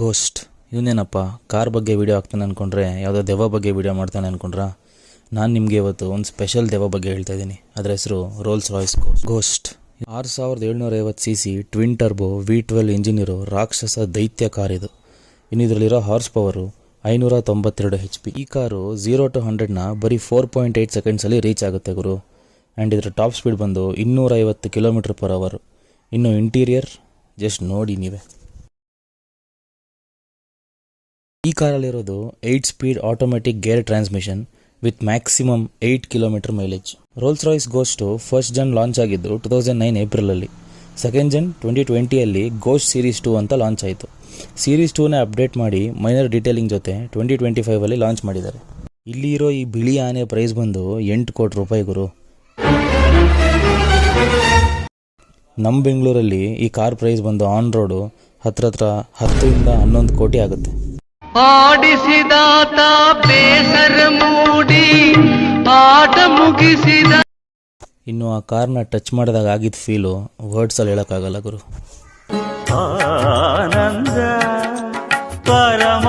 Ghost ಇವನೇನಪ್ಪ car ಬಗ್ಗೆ video ಹಾಕ್ತಾನೆ ಅಂದ್ಕೊಂಡ್ರೆ ಯಾವುದೋ ದೆವ್ವ ಬಗ್ಗೆ ವೀಡಿಯೋ ಮಾಡ್ತಾನೆ ಅಂದ್ಕೊಂಡ್ರಾ? ನಾನು ನಿಮಗೆ ಇವತ್ತು ಒಂದು ಸ್ಪೆಷಲ್ ದೆವ್ವ ಬಗ್ಗೆ ಹೇಳ್ತಾ ಇದ್ದೀನಿ. ಅದರ ಹೆಸರು Rolls Royce Ghost. 6750 cc twin turbo V12 engine ಇರೋ ರಾಕ್ಷಸ ದೈತ್ಯ ಕಾರ್ ಇದು. ಇನ್ನು ಇದರಲ್ಲಿರೋ ಹಾರ್ಸ್ ಪವರು 592 HP. ಈ ಕಾರು 0 to 100ನ ಬರೀ 4.8 ಸೆಕೆಂಡ್ಸಲ್ಲಿ ರೀಚ್ ಆಗುತ್ತೆ ಗುರು. ಆ್ಯಂಡ್ ಇದರ ಟಾಪ್ ಸ್ಪೀಡ್ ಬಂದು 250 km/h. ಇನ್ನು ಇಂಟೀರಿಯರ್ ಜಸ್ಟ್ ನೋಡಿ ನೀವೇ. ಈ ಕಾರಲ್ಲಿರೋದು 8 speed automatic gear transmission with maximum 8 km mileage. Rolls Royce Ghost first gen launch ಆಗಿದ್ದು 2009 ಏಪ್ರಿಲಲ್ಲಿ. ಸೆಕೆಂಡ್ ಜನ್ 2020ಯಲ್ಲಿ ಗೋಸ್ಟ್ ಸೀರೀಸ್ 2 ಅಂತ ಲಾಂಚ್ ಆಯಿತು. ಸೀರೀಸ್ 2ನ ಅಪ್ಡೇಟ್ ಮಾಡಿ ಮೈನರ್ ಡೀಟೇಲಿಂಗ್ ಜೊತೆ 2025ಅಲ್ಲಿ ಲಾಂಚ್ ಮಾಡಿದ್ದಾರೆ. ಇಲ್ಲಿ ಇರೋ ಈ ಬಿಳಿ ಆನೆ ಪ್ರೈಸ್ ಬಂದು 8 ಕೋಟಿ ರೂಪಾಯಿ ಗುರು. ನಮ್ಮ ಬೆಂಗಳೂರಲ್ಲಿ ಈ ಕಾರ್ ಪ್ರೈಸ್ ಬಂದು ಆನ್ ರೋಡು ಹತ್ರ 10 to 11 ಕೋಟಿ ಆಗುತ್ತೆ. ಆಡಿಸಿದಾತ ಬೇಸರ ಮೂಡಿ ಆಟ ಮುಗಿಸಿದ. ಇನ್ನು ಆ ಕಾರ್ನ ಟಚ್ ಮಾಡಿದಾಗ ಆಗಿದ್ದ ಫೀಲು ವರ್ಡ್ಸಲ್ಲಿ ಹೇಳೋಕ್ಕಾಗಲ್ಲ ಗುರು. ಆನಂದ ಪರಮ